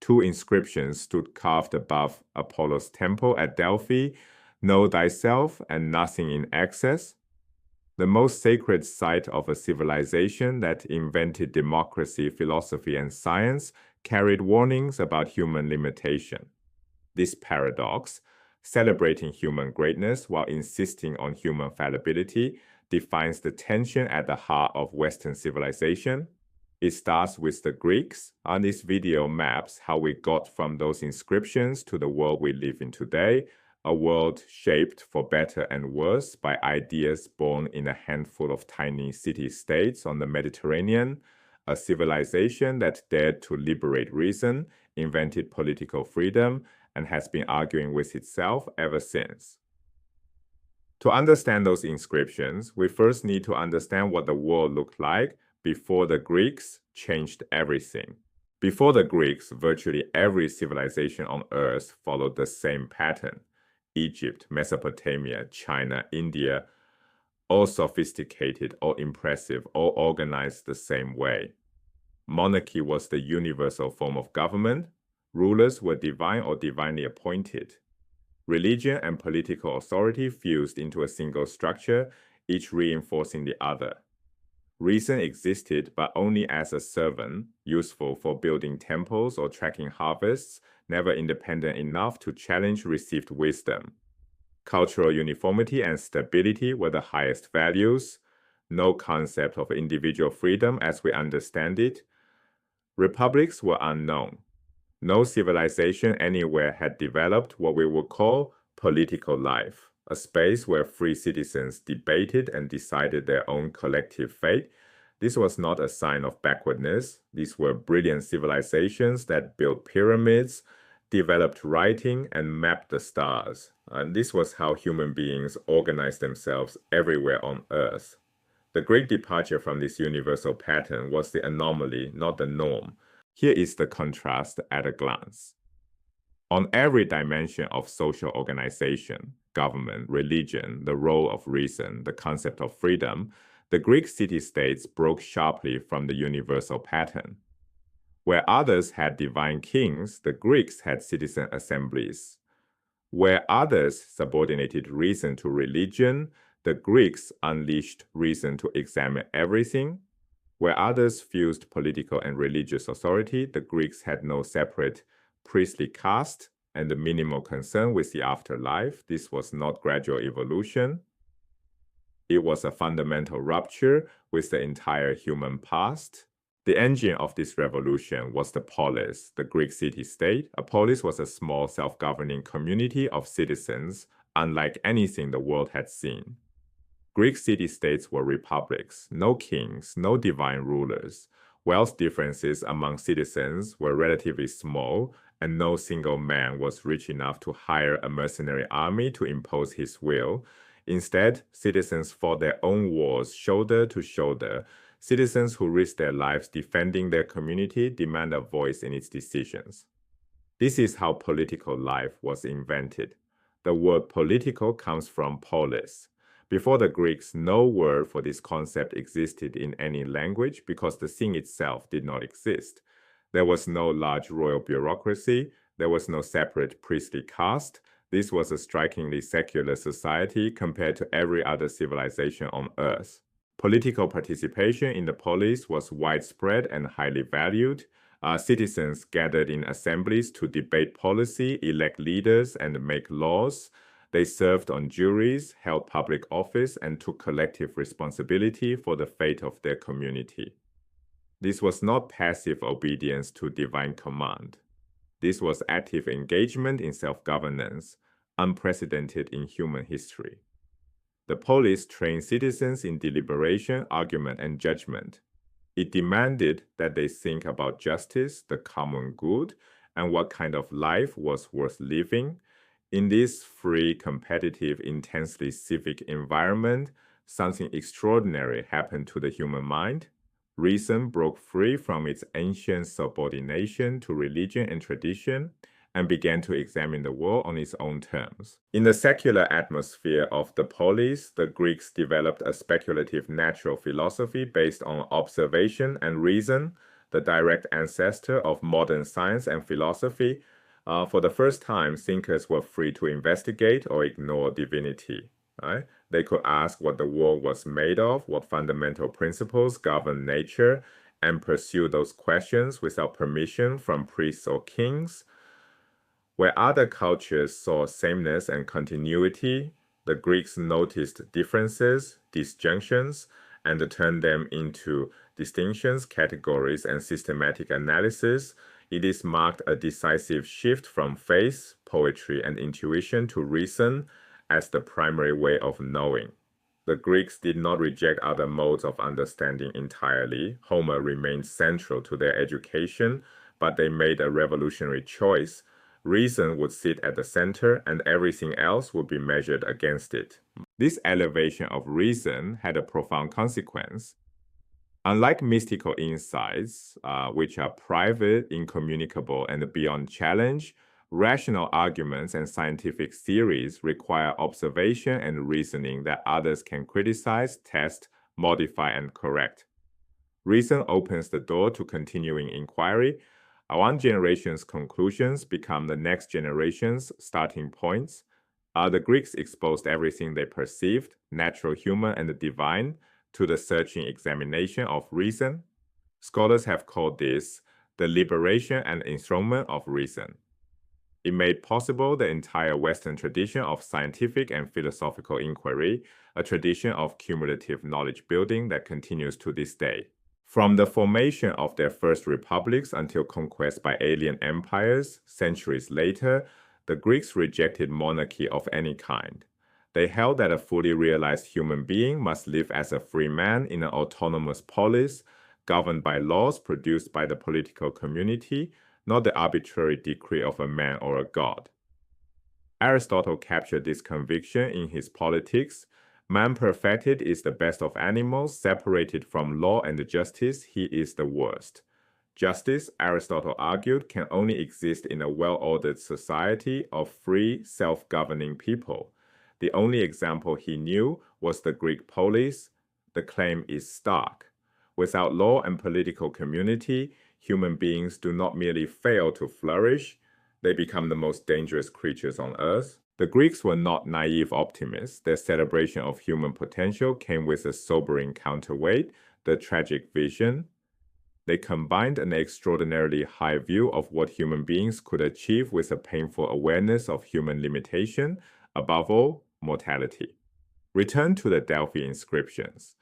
2 inscriptions stood carved above Apollo's temple at Delphi, "Know thyself and nothing in excess." The most sacred site of a civilization that invented democracy, philosophy, and science carried warnings about human limitation. This paradox, celebrating human greatness while insisting on human fallibility, defines the tension at the heart of Western civilization. It starts with the Greeks, and this video maps how we got from those inscriptions to the world we live in today, a world shaped for better and worse by ideas born in a handful of tiny city-states on the Mediterranean, a civilization that dared to liberate reason, invented political freedom, and has been arguing with itself ever since. To understand those inscriptions, we first need to understand what the world looked like before the Greeks changed everything. Before the Greeks, virtually every civilization on Earth followed the same pattern. Egypt, Mesopotamia, China, India, all sophisticated, all impressive, all organized the same way. Monarchy was the universal form of government. Rulers were divine or divinely appointed. Religion and political authority fused into a single structure, each reinforcing the other. Reason existed, but only as a servant, useful for building temples or tracking harvests, never independent enough to challenge received wisdom. Cultural uniformity and stability were the highest values. No concept of individual freedom as we understand it. Republics were unknown. No civilization anywhere had developed what we would call political life, a space where free citizens debated and decided their own collective fate. This was not a sign of backwardness. These were brilliant civilizations that built pyramids, developed writing, and mapped the stars. And this was how human beings organized themselves everywhere on Earth. The great departure from this universal pattern was the anomaly, not the norm. Here is the contrast at a glance. On every dimension of social organization, government, religion, the role of reason, the concept of freedom, the Greek city-states broke sharply from the universal pattern. Where others had divine kings, the Greeks had citizen assemblies. Where others subordinated reason to religion, the Greeks unleashed reason to examine everything. Where others fused political and religious authority, the Greeks had no separate priestly caste and the minimal concern with the afterlife. This was not gradual evolution. It was a fundamental rupture with the entire human past. The engine of this revolution was the polis, the Greek city-state. A polis was a small self-governing community of citizens, unlike anything the world had seen. Greek city-states were republics, no kings, no divine rulers. Wealth differences among citizens were relatively small, and no single man was rich enough to hire a mercenary army to impose his will. Instead, citizens fought their own wars shoulder to shoulder. Citizens who risked their lives defending their community demand a voice in its decisions. This is how political life was invented. The word political comes from polis. Before the Greeks, no word for this concept existed in any language because the thing itself did not exist. There was no large royal bureaucracy. There was no separate priestly caste. This was a strikingly secular society compared to every other civilization on Earth. Political participation in the polis was widespread and highly valued. Citizens gathered in assemblies to debate policy, elect leaders, and make laws. They served on juries, held public office, and took collective responsibility for the fate of their community. This was not passive obedience to divine command. This was active engagement in self-governance, unprecedented in human history. The polis trained citizens in deliberation, argument, and judgment. It demanded that they think about justice, the common good, and what kind of life was worth living. In this free, competitive, intensely civic environment, something extraordinary happened to the human mind. Reason broke free from its ancient subordination to religion and tradition and began to examine the world on its own terms. In the secular atmosphere of the polis, the Greeks developed a speculative natural philosophy based on observation and reason. the direct ancestor of modern science and philosophy. For the first time, thinkers were free to investigate or ignore divinity. Right? They could ask what the world was made of, what fundamental principles govern nature, and pursue those questions without permission from priests or kings. Where other cultures saw sameness and continuity, the Greeks noticed differences, disjunctions, and turned them into distinctions, categories, and systematic analysis. It is marked a decisive shift from faith, poetry, and intuition to reason as the primary way of knowing. The Greeks did not reject other modes of understanding entirely. Homer remained central to their education, but they made a revolutionary choice. Reason would sit at the center, and everything else would be measured against it. This elevation of reason had a profound consequence. Unlike mystical insights, which are private, incommunicable, and beyond challenge, rational arguments and scientific theories require observation and reasoning that others can criticize, test, modify, and correct. Reason opens the door to continuing inquiry. One generation's conclusions become the next generation's starting points. The Greeks exposed everything they perceived, natural, human, and divine, to the searching examination of reason. Scholars have called this the liberation and enthronement of reason. It made possible the entire Western tradition of scientific and philosophical inquiry, a tradition of cumulative knowledge building that continues to this day. From the formation of their first republics until conquest by alien empires, centuries later, the Greeks rejected monarchy of any kind. They held that a fully realized human being must live as a free man in an autonomous polis, governed by laws produced by the political community, not the arbitrary decree of a man or a god. Aristotle captured this conviction in his Politics. Man perfected is the best of animals, separated from law and justice, he is the worst. Justice, Aristotle argued, can only exist in a well-ordered society of free, self-governing people. The only example he knew was the Greek polis. The claim is stark. Without law and political community, human beings do not merely fail to flourish, they become the most dangerous creatures on earth. The Greeks were not naive optimists. Their celebration of human potential came with a sobering counterweight, the tragic vision. They combined an extraordinarily high view of what human beings could achieve with a painful awareness of human limitation, above all, mortality. Return to the Delphi inscriptions.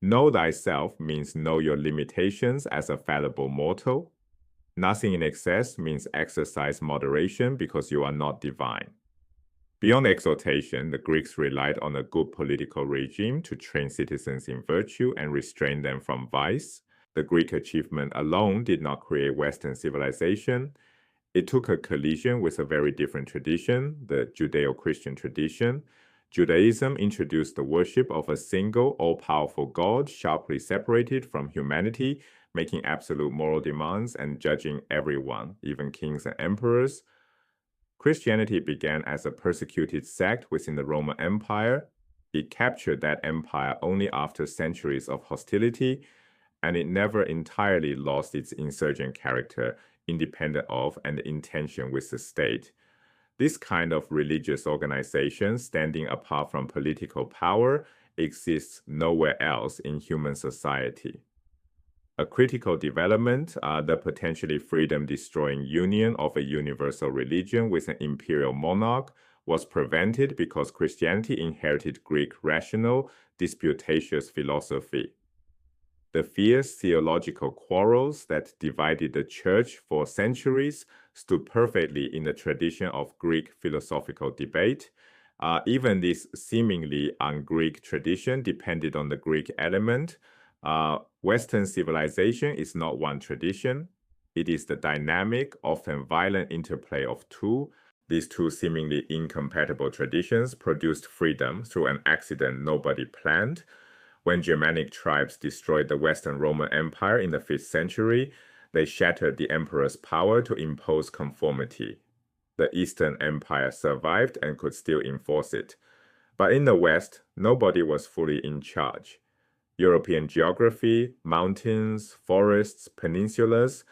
Know thyself means know your limitations as a fallible mortal. Nothing in excess means exercise moderation because you are not divine. Beyond exaltation, the Greeks relied on a good political regime to train citizens in virtue and restrain them from vice. The Greek achievement alone did not create Western civilization. It took a collision with a very different tradition, the Judeo-Christian tradition. Judaism introduced the worship of a single, all-powerful God, sharply separated from humanity, making absolute moral demands and judging everyone, even kings and emperors. Christianity began as a persecuted sect within the Roman Empire. It captured that empire only after centuries of hostility, and it never entirely lost its insurgent character, independent of and in tension with the state. This kind of religious organization, standing apart from political power, exists nowhere else in human society. A critical development, the potentially freedom-destroying union of a universal religion with an imperial monarch, was prevented because Christianity inherited Greek rational, disputatious philosophy. The fierce theological quarrels that divided the church for centuries stood perfectly in the tradition of Greek philosophical debate. Even this seemingly un-Greek tradition depended on the Greek element. Western civilization is not one tradition. It is the dynamic, often violent interplay of two. These two seemingly incompatible traditions produced freedom through an accident nobody planned. When Germanic tribes destroyed the Western Roman Empire in the 5th century, they shattered the emperor's power to impose conformity. The Eastern Empire survived and could still enforce it. But in the West, nobody was fully in charge. European geography, mountains, forests, peninsulas,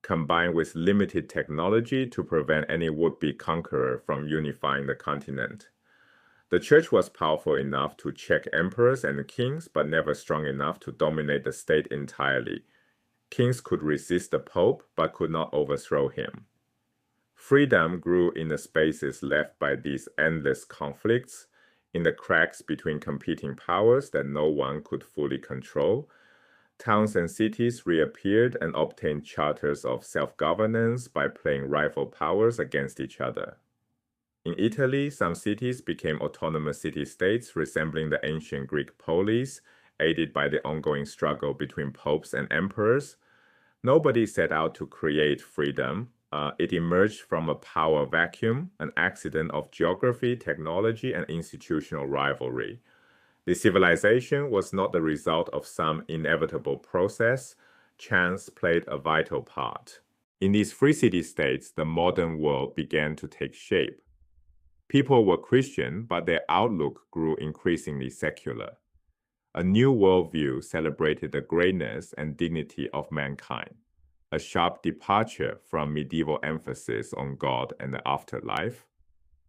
combined with limited technology to prevent any would-be conqueror from unifying the continent. The church was powerful enough to check emperors and kings, but never strong enough to dominate the state entirely. Kings could resist the pope, but could not overthrow him. Freedom grew in the spaces left by these endless conflicts, in the cracks between competing powers that no one could fully control. Towns and cities reappeared and obtained charters of self-governance by playing rival powers against each other. In Italy, some cities became autonomous city-states resembling the ancient Greek polis, aided by the ongoing struggle between popes and emperors. Nobody set out to create freedom. It emerged from a power vacuum, an accident of geography, technology, and institutional rivalry. The civilization was not the result of some inevitable process. Chance played a vital part. In these free city-states, the modern world began to take shape. People were Christian, but their outlook grew increasingly secular. A new worldview celebrated the greatness and dignity of mankind, a sharp departure from medieval emphasis on God and the afterlife.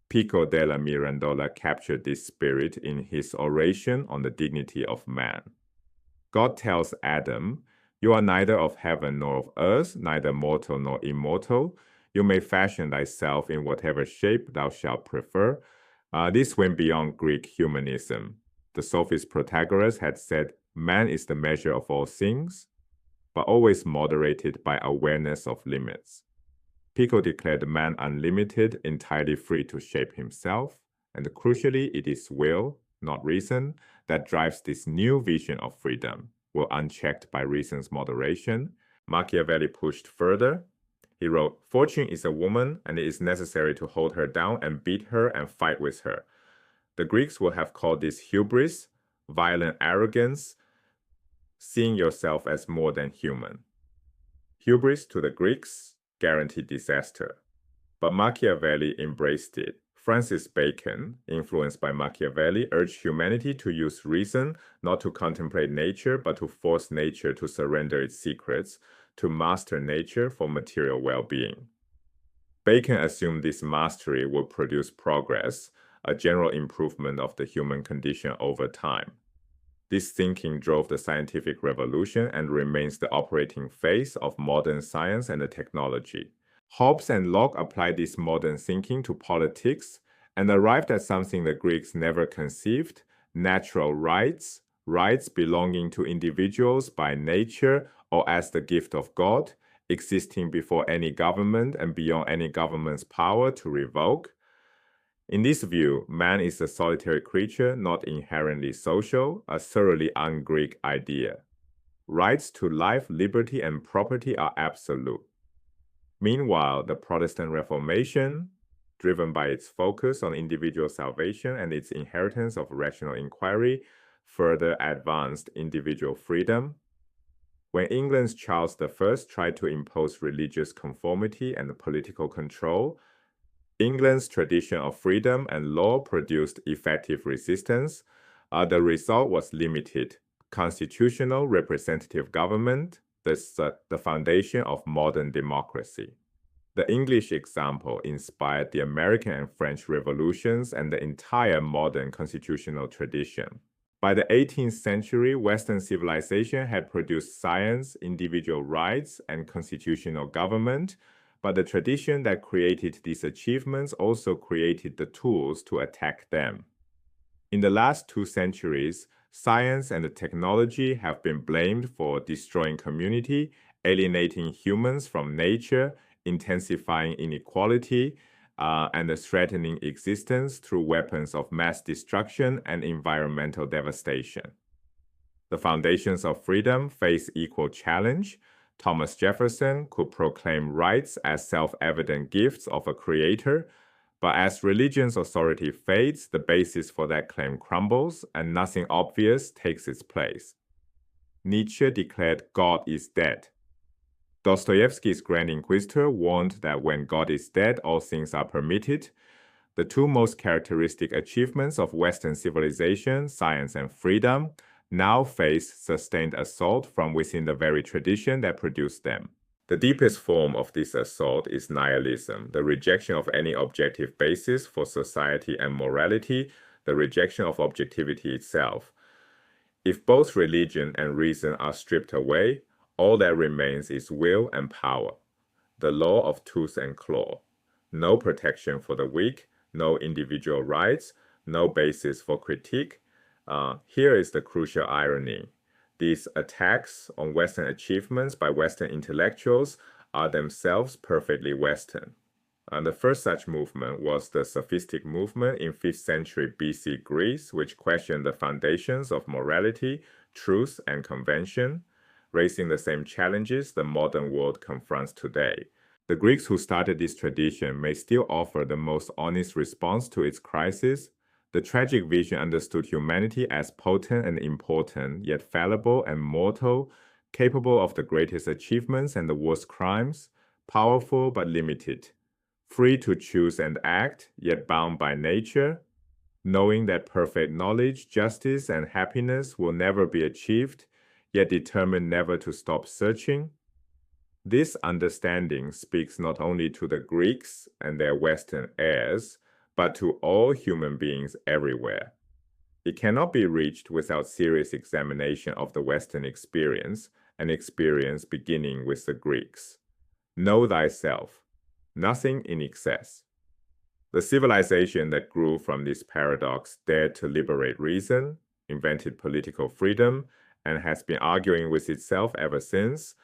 Pico della Mirandola captured this spirit in his oration on the dignity of man. God tells Adam, "You are neither of heaven nor of earth, neither mortal nor immortal. You may fashion thyself in whatever shape thou shalt prefer." This went beyond Greek humanism. The sophist Protagoras had said, man is the measure of all things, but always moderated by awareness of limits. Pico declared man unlimited, entirely free to shape himself, and crucially, it is will, not reason, that drives this new vision of freedom, will unchecked by reason's moderation. Machiavelli pushed further. He wrote, "Fortune is a woman, and it is necessary to hold her down and beat her and fight with her." The Greeks would have called this hubris, violent arrogance, seeing yourself as more than human. Hubris to the Greeks guaranteed disaster, but Machiavelli embraced it. Francis Bacon, influenced by Machiavelli, urged humanity to use reason, not to contemplate nature, but to force nature to surrender its secrets, to master nature for material well-being. Bacon assumed this mastery would produce progress, a general improvement of the human condition over time. This thinking drove the scientific revolution and remains the operating phase of modern science and technology. Hobbes and Locke applied this modern thinking to politics and arrived at something the Greeks never conceived: natural rights, rights belonging to individuals by nature or as the gift of God, existing before any government and beyond any government's power to revoke. In this view, man is a solitary creature, not inherently social, a thoroughly un-Greek idea. Rights to life, liberty, and property are absolute. Meanwhile, the Protestant Reformation, driven by its focus on individual salvation and its inheritance of rational inquiry, further advanced individual freedom. When England's Charles I tried to impose religious conformity and political control, England's tradition of freedom and law produced effective resistance. The result was limited constitutional representative government, the foundation of modern democracy. The English example inspired the American and French revolutions and the entire modern constitutional tradition. By the 18th century, Western civilization had produced science, individual rights, and constitutional government, but the tradition that created these achievements also created the tools to attack them. In the last 2 centuries, science and technology have been blamed for destroying community, alienating humans from nature, intensifying inequality, and threatening existence through weapons of mass destruction and environmental devastation. The foundations of freedom face equal challenge. Thomas Jefferson could proclaim rights as self-evident gifts of a creator, but as religion's authority fades, the basis for that claim crumbles, and nothing obvious takes its place. Nietzsche declared God is dead. Dostoevsky's Grand Inquisitor warned that when God is dead, all things are permitted. The two most characteristic achievements of Western civilization, science and freedom, now face sustained assault from within the very tradition that produced them. The deepest form of this assault is nihilism, the rejection of any objective basis for society and morality, the rejection of objectivity itself. If both religion and reason are stripped away, all that remains is will and power, the law of tooth and claw. No protection for the weak, no individual rights, no basis for critique. Here is the crucial irony. These attacks on Western achievements by Western intellectuals are themselves perfectly Western. The first such movement was the sophistic movement in 5th century BC Greece, which questioned the foundations of morality, truth, and convention, raising the same challenges the modern world confronts today. The Greeks who started this tradition may still offer the most honest response to its crisis. The tragic vision understood humanity as potent and important, yet fallible and mortal, capable of the greatest achievements and the worst crimes, powerful but limited, free to choose and act, yet bound by nature, knowing that perfect knowledge, justice, and happiness will never be achieved, yet determined never to stop searching. This understanding speaks not only to the Greeks and their Western heirs, but to all human beings everywhere. It cannot be reached without serious examination of the Western experience, an experience beginning with the Greeks. Know thyself, nothing in excess. The civilization that grew from this paradox dared to liberate reason, invented political freedom, and has been arguing with itself ever since,